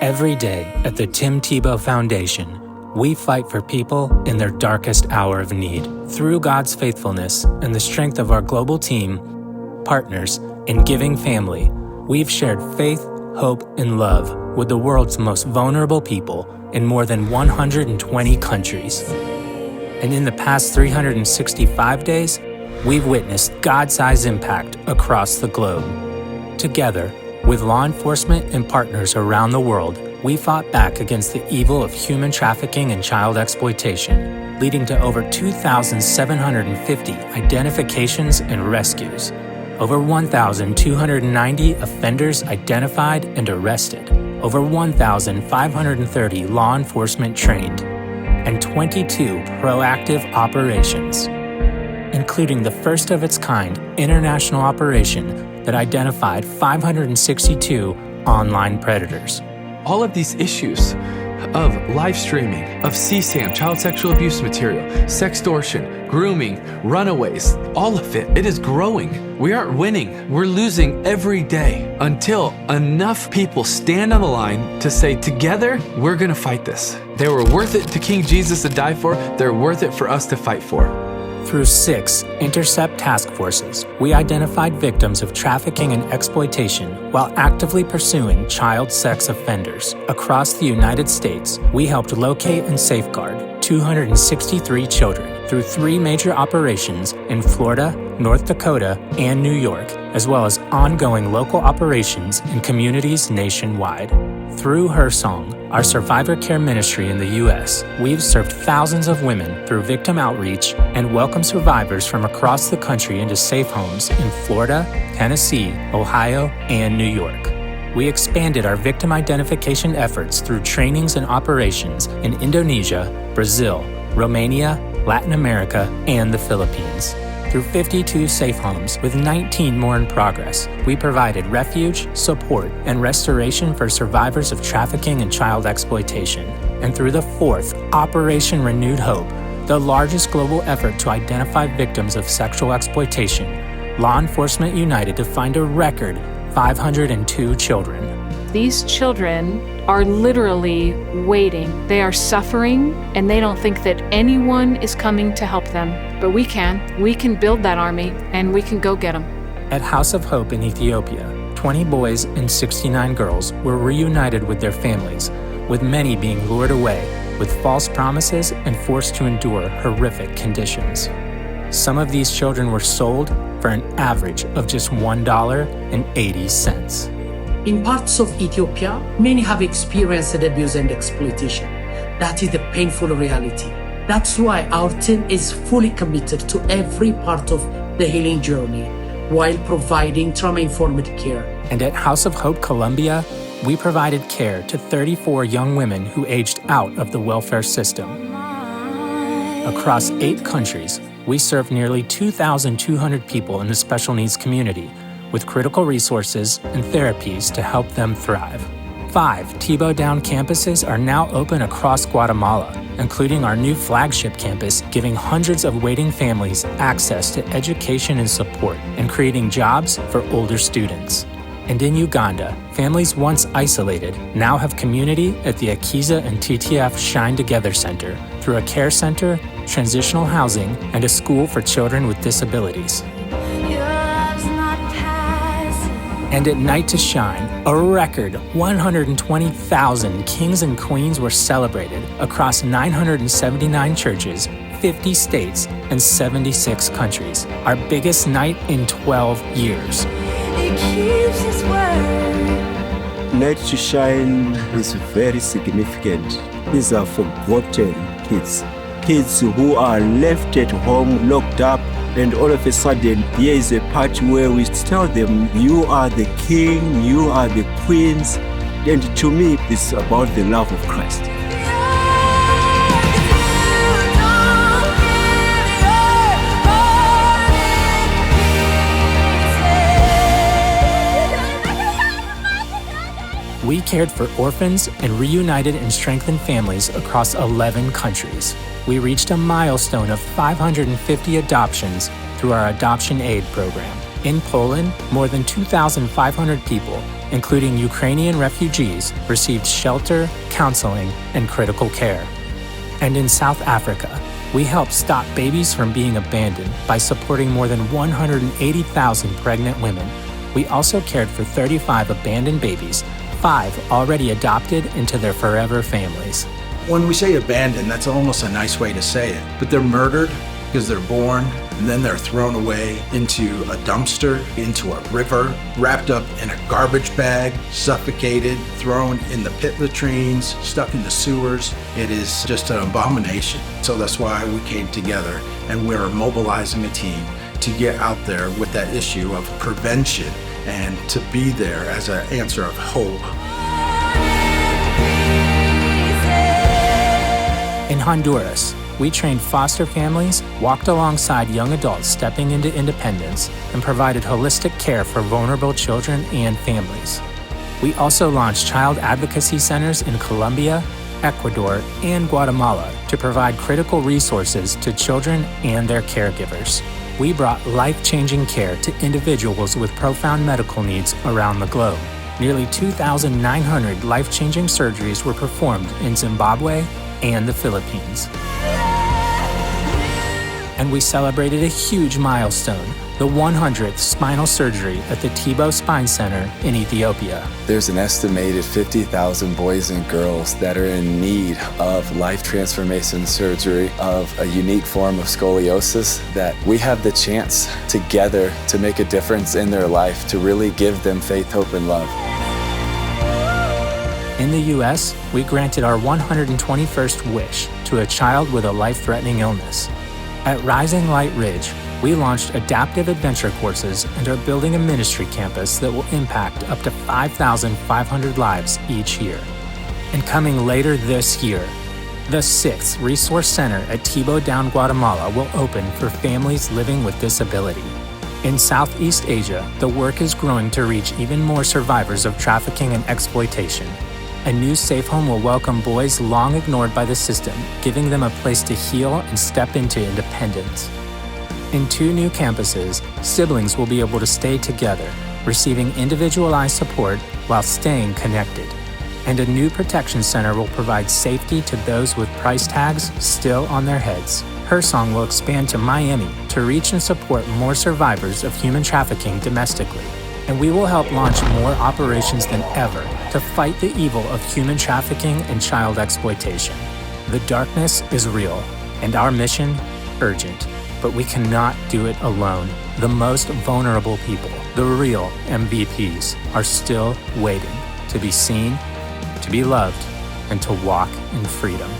Every day at the Tebow Foundation, we fight for people in their darkest hour of need. Through God's faithfulness and the strength of our global team, partners, and giving family, we've shared faith, hope, and love with the world's most vulnerable people in more than 120 countries. And in the past 365 days, we've witnessed God-sized impact across the globe. Together, with law enforcement and partners around the world, we fought back against the evil of human trafficking and child exploitation, leading to over 2,750 identifications and rescues, over 1,290 offenders identified and arrested, over 1,530 law enforcement trained, and 22 proactive operations, including the first of its kind international operation that identified 562 online predators. All of these issues of live streaming, of CSAM, child sexual abuse material, sextortion, grooming, runaways, all of it is growing. We aren't winning. We're losing every day until enough people stand on the line to say, together, we're going to fight this. They were worth it to King Jesus to die for. They're worth it for us to fight for. Through 6 intercept task forces, we identified victims of trafficking and exploitation while actively pursuing child sex offenders. Across the United States, we helped locate and safeguard 263 children through 3 major operations in Florida, North Dakota, and New York, as well as ongoing local operations in communities nationwide. Through Her Song, our survivor care ministry in the U.S., we've served thousands of women through victim outreach and welcomed survivors from across the country into safe homes in Florida, Tennessee, Ohio, and New York. We expanded our victim identification efforts through trainings and operations in Indonesia, Brazil, Romania, Latin America, and the Philippines. Through 52 safe homes, with 19 more in progress, we provided refuge, support, and restoration for survivors of trafficking and child exploitation. And through the 4th Operation Renewed Hope, the largest global effort to identify victims of sexual exploitation, law enforcement united to find a record 502 children. These children are literally waiting. They are suffering, and they don't think that anyone is coming to help them. But we can. We can build that army, and we can go get them. At House of Hope in Ethiopia, 20 boys and 69 girls were reunited with their families, with many being lured away with false promises and forced to endure horrific conditions. Some of these children were sold for an average of just $1.80. In parts of Ethiopia, many have experienced abuse and exploitation. That is the painful reality. That's why our team is fully committed to every part of the healing journey while providing trauma-informed care. And at House of Hope Colombia, we provided care to 34 young women who aged out of the welfare system. Across 8 countries, we serve nearly 2,200 people in the special needs community, with critical resources and therapies to help them thrive. 5 Tebow Down campuses are now open across Guatemala, including our new flagship campus, giving hundreds of waiting families access to education and support and creating jobs for older students. And in Uganda, families once isolated now have community at the Akiza and TTF Shine Together Center through a care center, transitional housing, and a school for children with disabilities. And at Night to Shine, a record 120,000 kings and queens were celebrated across 979 churches, 50 states, and 76 countries. Our biggest night in 12 years. It keeps his word. Night to Shine is very significant. These are forgotten kids. Kids who are left at home, locked up, and all of a sudden, there is a part where we tell them, you are the king, you are the queens. And to me, it's about the love of Christ. We cared for orphans and reunited and strengthened families across 11 countries. We reached a milestone of 550 adoptions through our Adoption Aid program. In Poland, more than 2,500 people, including Ukrainian refugees, received shelter, counseling, and critical care. And in South Africa, we helped stop babies from being abandoned by supporting more than 180,000 pregnant women. We also cared for 35 abandoned babies, 5 already adopted into their forever families. When we say abandoned, that's almost a nice way to say it. But they're murdered because they're born, and then they're thrown away into a dumpster, into a river, wrapped up in a garbage bag, suffocated, thrown in the pit latrines, stuck in the sewers. It is just an abomination. So that's why we came together, and we're mobilizing a team to get out there with that issue of prevention and to be there as an answer of hope. In Honduras, we trained foster families, walked alongside young adults stepping into independence, and provided holistic care for vulnerable children and families. We also launched child advocacy centers in Colombia, Ecuador, and Guatemala to provide critical resources to children and their caregivers. We brought life-changing care to individuals with profound medical needs around the globe. Nearly 2,900 life-changing surgeries were performed in Zimbabwe and the Philippines. And we celebrated a huge milestone, the 100th spinal surgery at the Tebow Spine Center in Ethiopia. There's an estimated 50,000 boys and girls that are in need of life transformation surgery of a unique form of scoliosis that we have the chance together to make a difference in their life, to really give them faith, hope, and love. In the U.S., we granted our 121st wish to a child with a life-threatening illness. At Rising Light Ridge, we launched adaptive adventure courses and are building a ministry campus that will impact up to 5,500 lives each year. And coming later this year, the 6th Resource Center at Tebow Down, Guatemala will open for families living with disability. In Southeast Asia, the work is growing to reach even more survivors of trafficking and exploitation. A new safe home will welcome boys long ignored by the system, giving them a place to heal and step into independence. In 2 new campuses, siblings will be able to stay together, receiving individualized support while staying connected. And a new protection center will provide safety to those with price tags still on their heads. HerSong will expand to Miami to reach and support more survivors of human trafficking domestically. And we will help launch more operations than ever to fight the evil of human trafficking and child exploitation. The darkness is real, and our mission, urgent. But we cannot do it alone. The most vulnerable people, the real MVPs, are still waiting to be seen, to be loved, and to walk in freedom.